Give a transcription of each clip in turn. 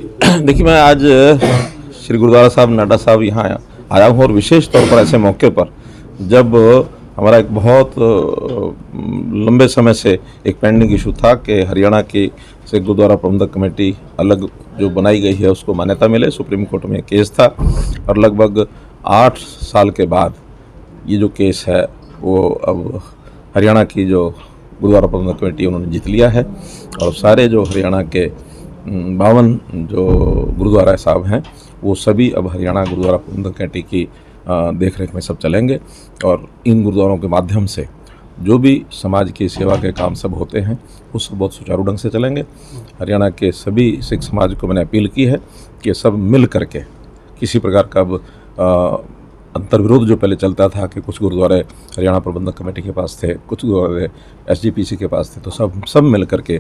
देखिए, मैं आज श्री गुरुद्वारा साहब नाडा साहब यहाँ आया हूँ और विशेष तौर पर ऐसे मौके पर जब हमारा एक बहुत लंबे समय से एक पेंडिंग इशू था कि हरियाणा की से गुरुद्वारा प्रबंधक कमेटी अलग जो बनाई गई है उसको मान्यता मिले। सुप्रीम कोर्ट में केस था और लगभग 8 साल के बाद ये जो केस है वो अब हरियाणा की जो गुरुद्वारा प्रबंधक कमेटी उन्होंने जीत लिया है और सारे जो हरियाणा के 52 जो गुरुद्वारा साहब हैं वो सभी अब हरियाणा गुरुद्वारा प्रबंधक कमेटी की देख रेख में सब चलेंगे और इन गुरुद्वारों के माध्यम से जो भी समाज की सेवा के काम सब होते हैं वो सब बहुत सुचारू ढंग से चलेंगे। हरियाणा के सभी सिख समाज को मैंने अपील की है कि सब मिल करके किसी प्रकार का अब अंतर्विरोध जो पहले चलता था कि कुछ गुरुद्वारे हरियाणा प्रबंधक कमेटी के पास थे, कुछ गुरुद्वारे SGPC के पास थे, तो सब मिल करके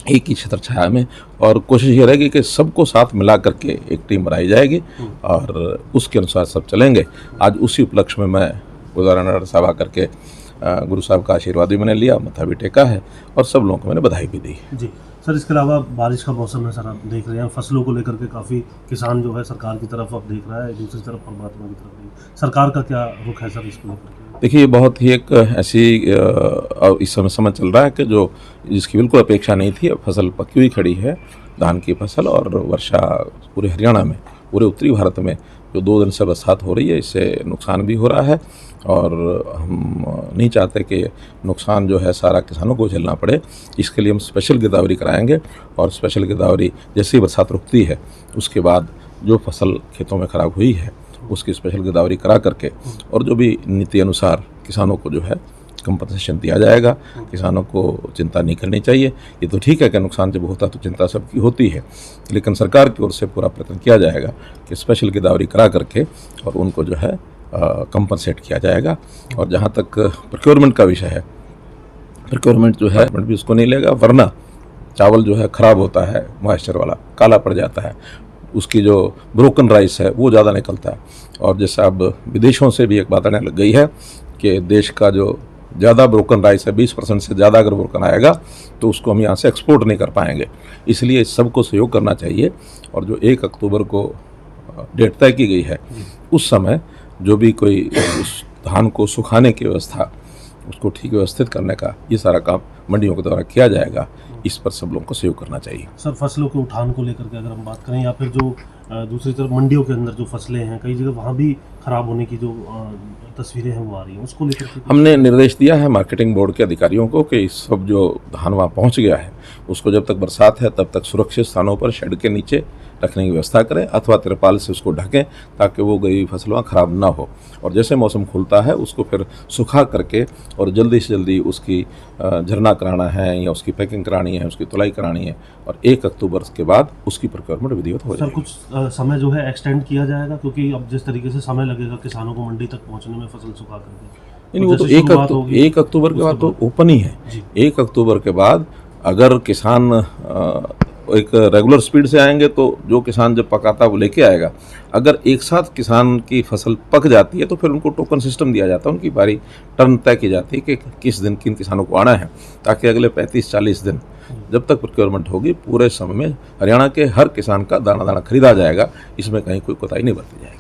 एक ही छत्र छाया में और कोशिश ये रहेगी कि सबको साथ मिला करके एक टीम बनाई जाएगी और उसके अनुसार सब चलेंगे। आज उसी उपलक्ष्य में मैं गुरुद्वारा नाडा साहब आकर के गुरु साहब का आशीर्वाद भी मैंने लिया, मत्था भी टेका है और सब लोगों को मैंने बधाई भी दी। जी सर, इसके अलावा बारिश का मौसम है सर, आप देख रहे हैं फसलों को लेकर के काफ़ी किसान जो है सरकार की तरफ अब देख रहा है, दूसरी तरफ परमात्मा की तरफ नहीं। सरकार का क्या रुख है सर इसको लेकर? देखिए, बहुत ही एक ऐसी इस समय चल रहा है कि जो जिसकी बिल्कुल अपेक्षा नहीं थी, अब फसल पकी हुई खड़ी है, धान की फसल, और वर्षा पूरे हरियाणा में, पूरे उत्तरी भारत में जो 2 दिन से बरसात हो रही है इससे नुकसान भी हो रहा है और हम नहीं चाहते कि नुकसान जो है सारा किसानों को झेलना पड़े। इसके लिए हम स्पेशल गिरदावरी कराएंगे और स्पेशल गिरदावरी जैसे ही बरसात रुकती है उसके बाद जो फसल खेतों में ख़राब हुई है उसकी स्पेशल गिरदावरी करा करके और जो भी नीति अनुसार किसानों को जो है कंपनसेशन दिया जाएगा। किसानों को चिंता नहीं करनी चाहिए। ये तो ठीक है कि नुकसान जब होता है तो चिंता सबकी होती है, लेकिन सरकार की ओर से पूरा प्रयत्न किया जाएगा कि स्पेशल गिरदावरी करा करके और उनको जो है कंपनसेट किया जाएगा। और जहाँ तक प्रोक्योरमेंट का विषय है, प्रोक्योरमेंट जो है भी उसको नहीं लेगा, वरना चावल जो है ख़राब होता है, मॉइस्चर वाला काला पड़ जाता है, उसकी जो ब्रोकन राइस है वो ज़्यादा निकलता है। और जैसे अब विदेशों से भी एक बात आने लग गई है कि देश का जो ज़्यादा ब्रोकन राइस है, 20% से ज़्यादा अगर ब्रोकन आएगा तो उसको हम यहाँ से एक्सपोर्ट नहीं कर पाएंगे। इसलिए इस सबको सहयोग करना चाहिए और जो 1 अक्टूबर को डेट तय की गई है उस समय जो भी कोई उस धान को सुखाने की व्यवस्था, उसको ठीक व्यवस्थित करने का ये सारा काम मंडियों के द्वारा किया जाएगा। इस पर सब लोगों को सहयोग करना चाहिए। सर, फसलों के उठान को लेकर के अगर हम बात करें या फिर जो दूसरी तरफ मंडियों के अंदर जो फसलें हैं कई जगह वहाँ भी खराब होने की जो तस्वीरें हैं वो आ रही हैं, उसको लेकर के हमने निर्देश दिया है मार्केटिंग बोर्ड के अधिकारियों को कि इस सब जो धान वहाँ पहुँच गया है उसको जब तक बरसात है तब तक सुरक्षित स्थानों पर शेड के नीचे रखने की व्यवस्था करें अथवा तिरपाल से उसको ढकें ताकि वो गई फसल वहाँ ख़राब ना हो। और जैसे मौसम खुलता है उसको फिर सुखा करके और जल्दी से जल्दी उसकी झरना कराना है या उसकी पैकिंग करानी है, उसकी तुलाई करानी है और 1 अक्टूबर के बाद उसकी प्रोक्योरमेंट विधिवत हो जाएगी। सर, कुछ समय जो है एक्सटेंड किया जाएगा क्योंकि अब जिस तरीके से समय लगेगा किसानों को मंडी तक पहुँचने में फसल सुखा करके, वो तो 1 अक्टूबर के बाद तो ओपन ही है। 1 अक्टूबर के बाद अगर किसान एक रेगुलर स्पीड से आएंगे तो जो किसान जब पकाता है वो लेके आएगा। अगर एक साथ किसान की फसल पक जाती है तो फिर उनको टोकन सिस्टम दिया जाता है, उनकी बारी टर्न तय की जाती है कि किस दिन किन किसानों को आना है, ताकि अगले 35-40 दिन जब तक प्रोक्योरमेंट होगी पूरे समय में हरियाणा के हर किसान का दाना दाना खरीदा जाएगा। इसमें कहीं कोई कोताही नहीं बरती जाएगी।